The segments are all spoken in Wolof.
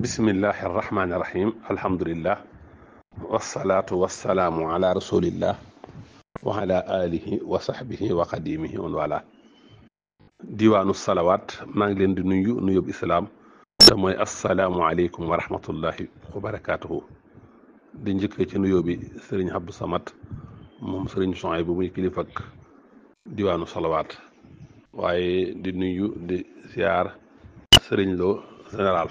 bismillahi arrahmani irrahim alhamdulillah wasalaatu wasalaamu ala rasulillah wa ala alihi wa sahbihi wa xadimihi wa wala diwaanu salawaat maa ngi leen di nuyu nuyób islaam te mooy assalaamu aleykum wa rahmatullahi wa barakaatuhu di njëkkee ci nuyoo bi sëriñ Abdou Samad moom sëriñ Soy bu muy kilifak diwaanu salawaat waaye di nuyu di siyaar sëriñ Lo général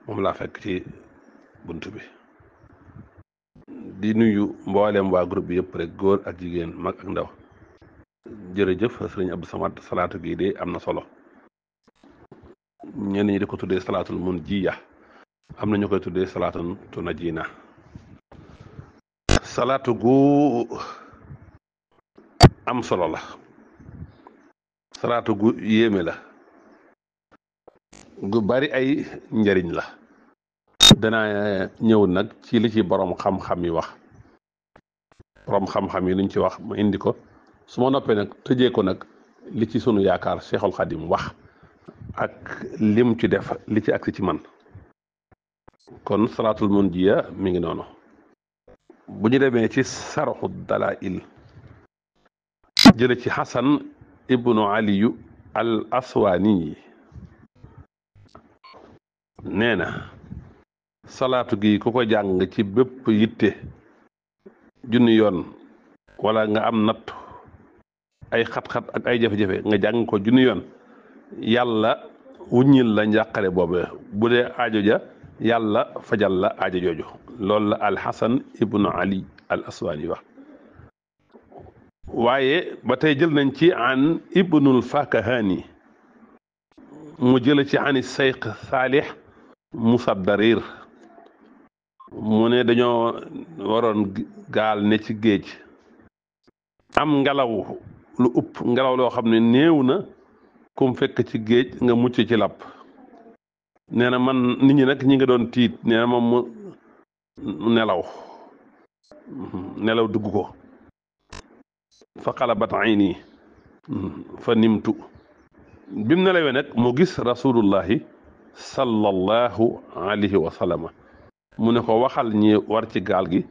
moom laa fekk ci bunt bi di nuyu mboolem waa groupe bi yëpp rek góor ak jigéen mag ak ndaw jërëjëf sëriñ Abdou Samad salaatu gii de am na solo ñenn ñi di ko tuddee salaatul mun jiya am na ñu koy tuddee salaatul tunajina salaatu gu am solo la salaatu gu yéeme la gu bari ay njariñ la danaa ñëw nag ci li ci borom xam-xam yi wax borom xam-xam yi luñ ci wax ma indi ko su ma noppee nag tëjee ko nag li ci sunu yaakaar Cheikhul Khadim wax ak lim ci def li ci agsi ci man kon salaatul mun jiya mi ngi noonu bu ñu demee ci sarxu dalail jële ci Xasan ibnu Aliyu al Aswaani yi nee na salaatu gi ku ko jàng ci bépp yitte junni yoon wala nga am natt ay xat-xat ak ay jafe-jafe nga jàng ko junni yoon yàlla wuññil la njàqare boobu bu dee aajo ja yàlla fajal la aajo jooju loolu la alxasan ibnu ali al aswaani wax waaye ba tey jël nañ ci an ibnul fakahani mu jële ci ani sayq saalix musaddarir mu ne dañoo waroon gaal ne ci géej am ngelaw lu upp ngelaw loo xam ne néew na kum fekk ci géej nga mucc ci làpp nee na man nit ñi nag ñi nga doon tiit nee na moom mu nelaw dugg ko fa xalabat ayni fa nimtu bi mu nelawee nag mu gis rasulullahi sallallahu alayhi wa sallama mu ne ko waxal ñi war ci gaal gi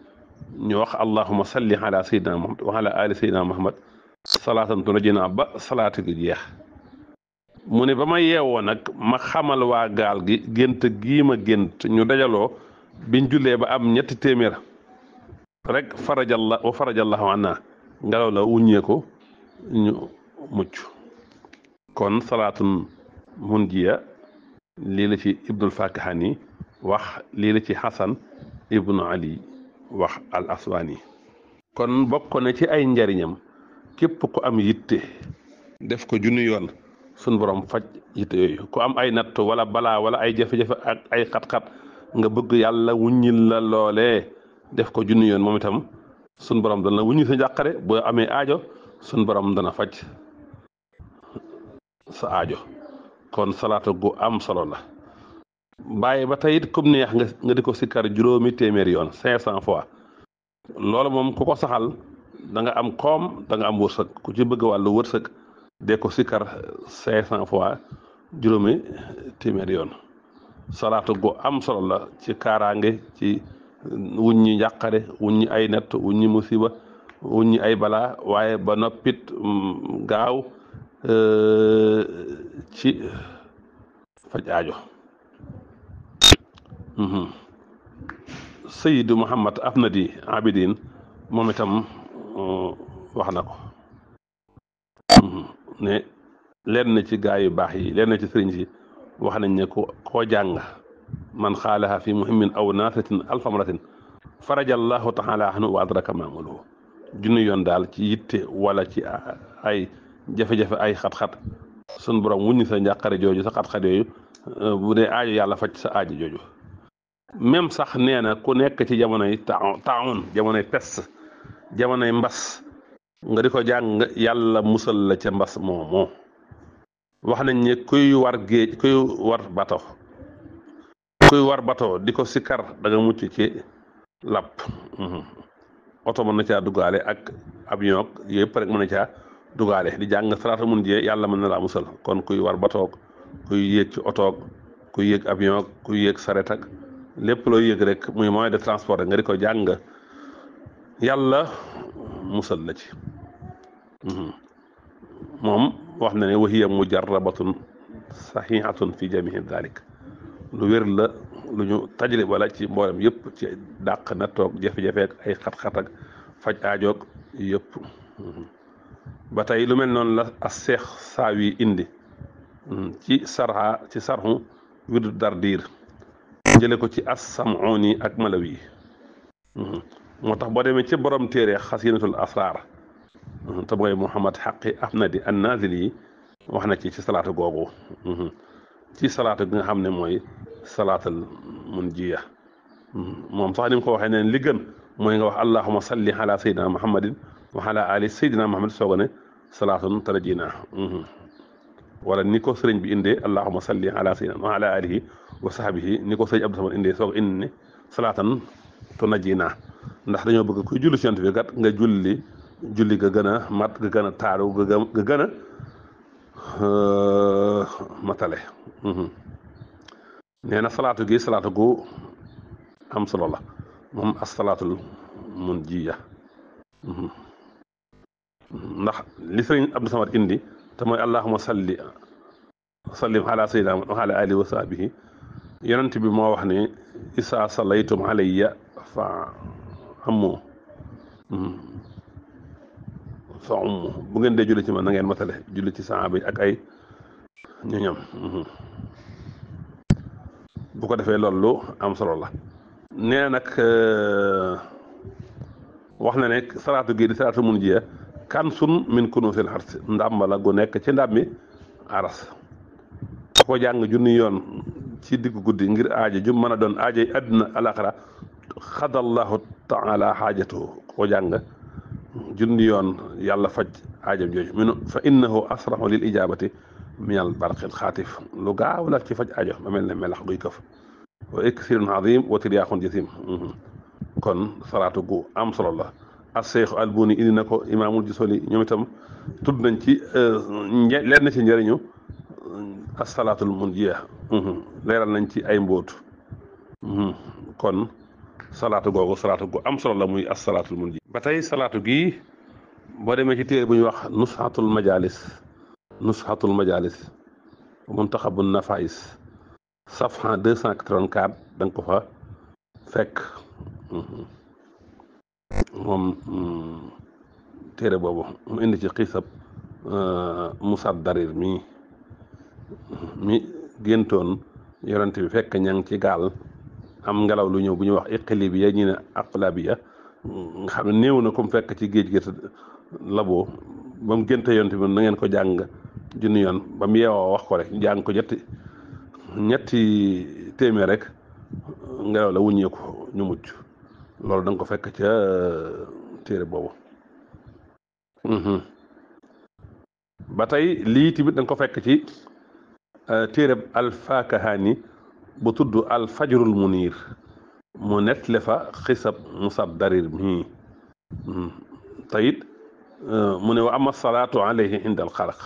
ñu wax allahuma salli ala sayyidina muhammad wa ala ali sayyidina muhammad salaatan tunajjina ba salaatu gi jeex mu ne ba ma yeewoo nag ma xamal waa gaal gi gént gii ma gént ñu dajaloo biñ jullee ba am 300 rek farajallahu anna ngelaw la wuññee ko ñu mucc kon salaatun mun jiya lii la ci ibnul fakahani wax lii la ci xasan ibnu ali wax al aswaani kon bokk na ci ay njariñam képp ku am yitte def ko junni yoon sun borom faj yitte yooyu ku am ay natt wala balaa wala ay jafe-jafe ak ay xat-xat nga bëgg yàlla wuññil la loolee def ko junni yoon moom itam sun borom dana wuññi sa njàqare boo amee aajo sun borom dana faj sa aajo kon salaatu gu am solo la bàyyi ba tey it comme neex nga di ko sikkar juróomi téeméeri yoon 500 fois loolu moom ku ko saxal da nga am koom da nga am wërsëg ku ci bëgg wàllu wërsëg de ko sikkar 500 fois juróomi téeméeri yoon salaatu gu am solo la ci kaaraange ci wuññi njàqare wuññi ay natt wuññi musiba wuññi ay balaa waaye ba noppit gaaw ci faj aajo Sayyidu Muhammad Afnadi Abidin moom itam wax na ko ne leen ci gaa yu baax yi leen ci sëriñ si wax nañ ne koo jàng man xaalaha fi muhimmin aw naasatin alfamratin farajallahu taala anhu wa adraka maamaluhu junni yoon daal ci yitte wala ci ay jafe-jafe ay xat-xat sun borom wuññi sa njàqare jooju sa xat-xat yooyu bu dee aajo yàlla faj sa aajo jooju même sax nee na ku nekk ci jamonoy taawun jamonoy peste jamonoy mbas nga di ko jàng yàlla musal la ca mbas moomoo wax nañ ne kuy war géej kuy war bato di ko sikkar da nga mucc ci làpp oto mën na caa duggaale ak avion yëpp rek mën na caa duggaale di jàng salaatu mun jee yàlla mën na laa musal kon kuy war batoog kuy yéeg ci otoog ku yéeg avion ku yéeg saret ak lépp loo yéeg rek muy moyen de transport rek nga di ko jàng yàlla musal la ci. moom wax na ne wa hiya mujarrabatun saxihatun fi jamii dalik lu wér la lu ñu tajri wala ci mboolem yëpp ci dàq na toog jafe-jafe ak ay xat-xat ak faj aajoog yëpp. ba tey lu mel noonu la as seex saawi indi ci sarxu wirdu dardiir jële ko ci as sam'uni ak malawi moo tax boo demee ci borom téere xasinatul asraar te mooy Muhammad Xaqi Ahmadi an-Nazili yi wax na ci salaatu googu ci salaatu gi nga xam ne mooy salaatul munjiya moom sax ni mu ko waxee ne li gën mooy nga wax allahumma salli ala sayyidina muhammadin wa ala ali sayyidina muhammad sooga ne salaatun tarjina wala ni ko sëriñ bi indee allahumma salli ala sayyidina wa ala alihi wa sahbihi ni ko sëriñ Abdou Samad indee sooga indi ne salaatan tunajjina ndax dañoo bëgg kuy julli ci Yonent bi kat nga julli ga gën a mat ga gën a taaru ga gën a matale. nee na salaatu gi salaatu gu am solo la moom as salaatul munjiya ndax li sëriñ Abdou Samad indi te mooy allahumma sallim ala sayyidina wa ala alihi wa sahbihi yonent bi moo wax ne isa sallaytum alayya fa amu bu ngeen dee julli ci man na ngeen matale julli ci saaba yi ak ay ñoñam bu ko defee loolu lu am solo la. nee nag wax na ne salaatu gi di salaatu munjiya kansun min kunuusil ars ndàmba la gu nekk ci ndàmmi aras ko jàng junni yoon ci diggu guddi ngir aaja ju mën a doon aaja yi àdduna alaxira xadallahu taala xaajatu ko jàng junni yoon yàlla faj aajam jooju minu fa innahu asrahu lil ijabati minal barqil xaatif lu gaaw la ci faj aajo ba mel ne melax guy këf wa iksirun azim wa tiryaaxun jasim kon salaatu gu am solo la as-Seex Albuni indi na ko imaamul Jusoli ñoom itam tudd nañ ci lenn ci njëriñu as-salaatul munjiya leeral nañ ci ay mbóot kon salaatu googu salaatu gu am solo la muy as-salaatul munjiya. ba tey salaatu gi boo demee ci téere bu ñuy wax nusxatul majalis muntaxabun nafais safha 284 da nga ko fa fekk moom téere boobu mu indi ci xiisab Musab Darir mi géntoon yonent bi fekk ña ngi ci gaal am ngelaw lu ñëw bu ñuy wax iqlibiya ñi ne aqlabiya nga xam ne néew na comme fekk ci géej gi laboo ba mu génte yonent bi na ngeen ko jàng junni yoon ba mu yeewoo wax ko rek jàng ko ñetti téeméer rek ngelaw la wuññeeku ñu mucc loolu da nga ko fekk ca téere boobu. ba tey lii tamit da nga ko fekk ci téereb Alfaakahani bu tudd Alfajrul Muniir mu nettali fa xisab Musab Darir mii tayit mu ne wa ama salaatu alayhi inda al xaraq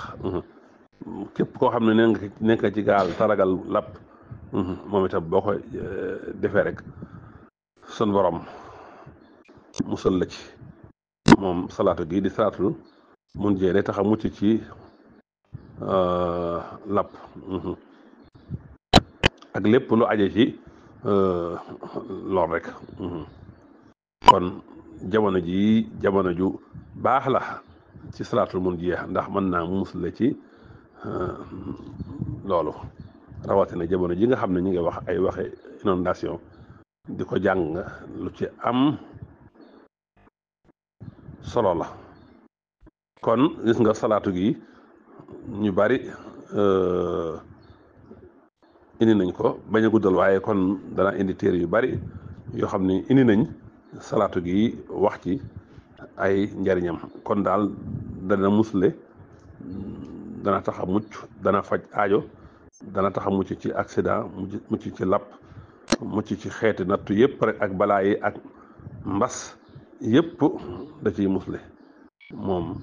képp koo xam ne nekk ci gaal taragal lapp moom itam boo ko defee rek sun borom musal la ci moom salaatu gi di salaatul munjiya day tax a mucc ci lapp ak lépp lu aje ci lool rek kon jamono ji jamono ju baax la ci salaatul munjiya ndax mën naa musal la ci loolu rawatina jamono ji nga xam ne ñu ngi wax ay waxe inondation di ko jàng lu ci am solo la. kon gis nga salaatu gi ñu bari indi nañ ko bañ a guddal waaye kon dana indi téere yu bari yoo xam ne indi nañ salaatu gi wax ci ay njariñam kon daal dana musle dana tax a mucc dana faj aajo dana tax a mucc ci accident mucc ci lapp mucc ci xeeti nattu yëpp rek ak balaa yi ak mbas yëpp da ciy musle moom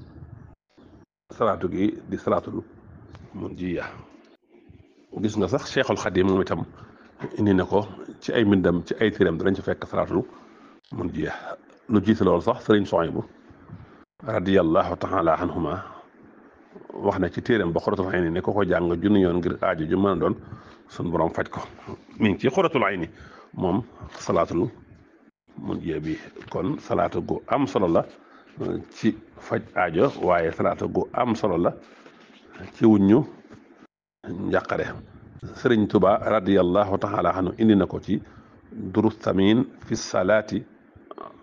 salaatu gi di salaatul munjiya gis nga sax Cheikhul Khadim moom itam indi na ko ci ay mbindam ci ay téeram danañ ci fekk salaatul mun jeex lu jiitu loolu sax sëriñ Suhaybu radiyallahu taala anhuma wax na ci téeram ba Xuratul Ayni ne ko jàng junni yoon ngir aajo ju mën a doon sun borom faj ko mi ngi ci Xuratul Ayni moom salaatul mun jeex bi kon salaatu gu am solo la ci faj aajo waaye salaatu gu am solo la ci wuññu njàqare sëriñ Tuba radiyallahu taala anhu indi na ko ci durus tamin fi salaati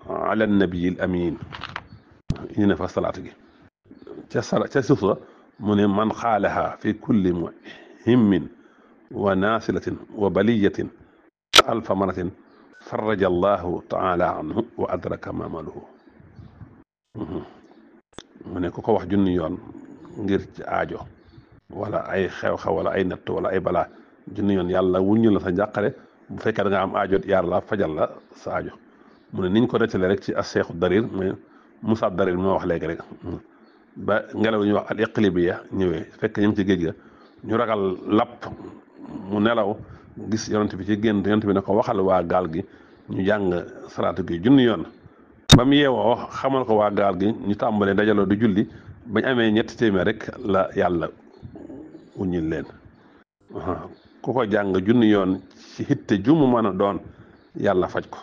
ala nabiyil amin indi na fa salaatu gi ca suuf sa mu ne man xaalaha fi kulli muhimmin wa naasilatin wa baliyatin alfa maratin faraja allahu taala anhu wa adraka mamaluhu mu ne ku ko wax junni yoon ngir ci aajo wala ay xew-xew wala ay natt wala ay balaa junni yoon yàlla wuññu la sa njàqare bu fekkee da nga am aajo yàlla fajal la sa aajo mu ne niñ ko nettalee rek ci as-Seexu Darir mais Musaa Darir moo wax léegi rek ba ngelaw ñuy wax al iqlibiya ñëwee fekk ñu ngi ci géej ga ñu ragal lapp mu nelaw gis yonent bi ci génn yonent bi ne ko waxal waa gaal gi ñu jàng salaatu gi junni yoon ba mu yeewoo xamal ko waa gaal gi ñu tàmbalee dajaloo di julli bañ amee ñetti téeméer rek la yàlla uññil leen ku ko jàng junni yoon ci hitte ju mu mën a doon yàlla faj ko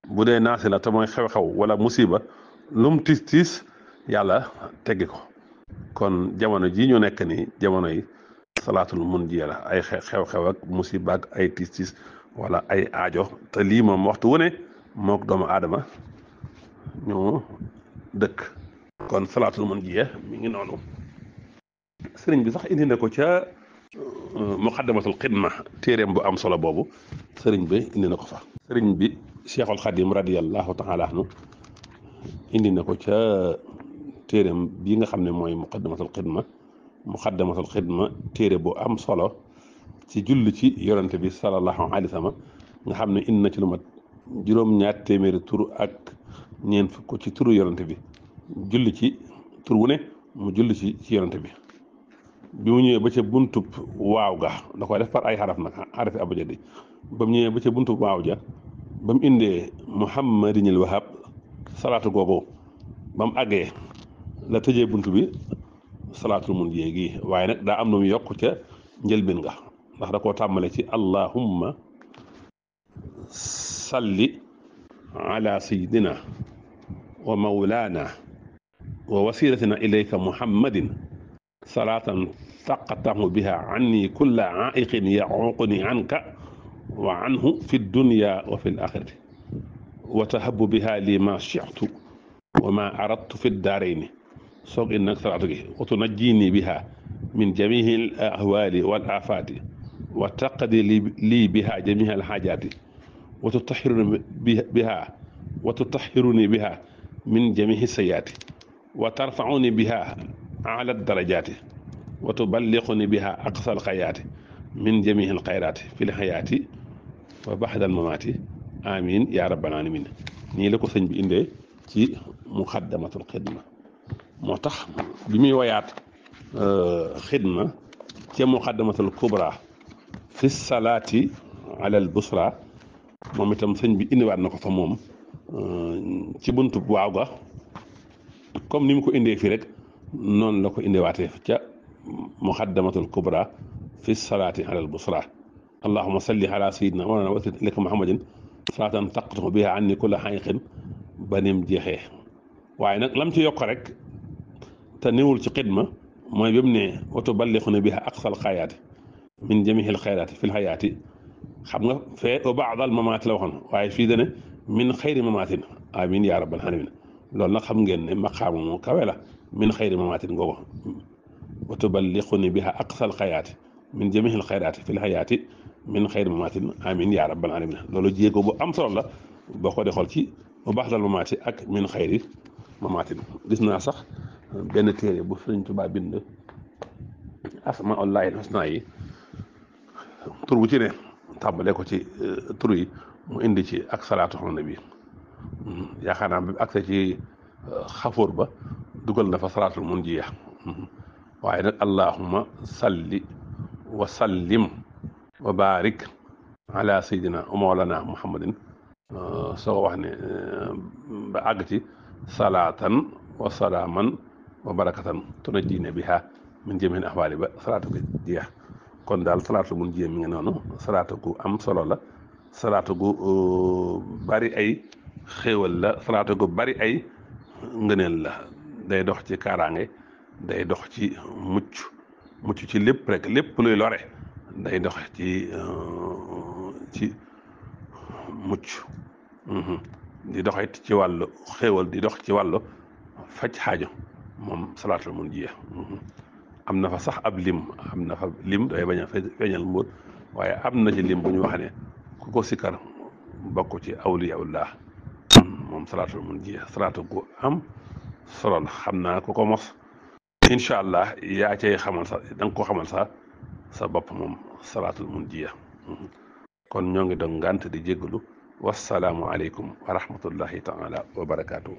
bu dee naasi la te mooy xew-xew wala musiba lum tiis tiis yàlla teggi ko kon jamono ji ñu nekk nii jamono yi salaatul mun ji la ay xew-xew ak musiba ak ay tiis tiis wala ay aajo te lii moom waxtu wu ne mook doomu aadama ñu dëkk kon salaatul mun ji mi ngi noonu sëriñ bi sax indi na ko ca muqaddamatul xidma téeréem bu am solo boobu sëriñ bi indi na ko fa sëriñ bi Cheikhul Khadim radiyallahu taala anhu indi na ko ca téeréem bii nga xam ne mooy muqaddamatul xidma téere bu am solo ci julli ci yonante bi sallallahu alayhi wa sallam nga xam ne indi na ci lu mat juróom-ñaar téeméeri tur ak ñeent fukk ci turu yonante bi julli ci tur wu ne mu julli ci yonante bi bi mu ñëwee ba ca buntub waaw ga da koy def par ay xaraf nag xarafi abajadi ba mu ñëwee ba ca buntub waaw ja ba mu indee muhammadinil wahab salaatu googu ba mu àggee la tëjee bunt bi salaatul mun jéegi waaye nag daa am na mu yokk ca njëlbeen nga ndax da koo tàmbale ci allahumma salli ala sayidina wa mawlana wa wasilatina ilayka muhammadin salaatan taqatahu biha anni kulla aiqin yaququni anka wa anhu fi dunya wa fi alaxirati wa tahabu biha li ma shi'tu wa ma aradtu fi daarayni soog in nag salaatu gi wa tunajjini biha min jamihi al ahwali wal afati wa taqdi lii biha jamiha al xaajaati wa tutahhiruni biha min jamihi sayaati wa tarfauni biha ala darajaati wa tuballighuni biha aqsa alxayaati min jamihi alxayraati fi lxayaati wa baxda almamaati amin ya rabbal alamin nii la ko sëñ bi indee ci muxaddamatul xidma moo tax bi muy woyaat xidma ca muxaddamatul kubra fi salaati ala al busra moom itam sëñ bi indiwaat na ko fa moom ci buntu waaw ga comme ni mu ko indee fii rek noonu la ko indiwaatee ca muxaddamatul kubra fi salaati ala al busra allahuma salli ala sayidina walana wasil ilayka muhammadin salaatan taqtahu biha anni kulla xayiqin ba nim jeexee waaye nag lam ci yokk rek te niwul ci xidma mooy bi mu ne wa tuballighuni biha aqsal xayaati min jamihil xayraati fil xayaati xam nga fee wa baadal mamaati la waxoon waaye fii dane min xayri mamaatin amin ya rabbal alamin loolu nag xam ngeen ne maqaama moo kawe la min xayri mamaatin googu wa tuballighuni biha aqsal xayaati min jamihil xayraati fil xayaati min xayri mamaatin amin ya rabbal alamin loolu jéego bu am solo la boo ko dee xool ci wa baadal mamaati ak min xayri mamaatin gis naa sax benn téere bu Sëriñ Tuubaa bind asmaullahil husna yi tur bu ci ne tàmbalee ko ci tur yi mu indi ci ak salaatu ala nabi yaakaar naa bi accès ci xafoor ba dugal na fa salaatul mun jiya waaye nag allahumma salli wa sallim wa barik ala sayidina wa mawlana muhammadin soo wax ne ba àgg ci salaatan wa salaaman wa barakatan tunajjina biha min jamiil ahwaali ba salaatu gi jeex kon daal salaatu mun jiyee mi ngi noonu salaatu gu am solo la salaatu gu bari ay xéewal la salaatu gu bari ay ngëneel la day dox ci kaaraange day dox ci mucc ci lépp rek lépp luy lore day dox ci mucc di doxit ci wàllu xéewal di dox ci wàllu faj xaajo moom salaatul mun jiya am na fa sax ab lim am na fa lim day bañ a feeñal mbóot waaye am na ci lim bu ñu wax ne ku ko sikkar bokk ci awliyaullah moom salaatul mun jiya salaatu gu am solo la xam naa ku ko mos incha allah yaa cay xamal sa da nga ko xamal sa bopp moom salaatul mun jiya kon ñoo ngi doon ngànt di jéggalu wasalaamu aleykum wa rahmatullahi taala wa barakaatu.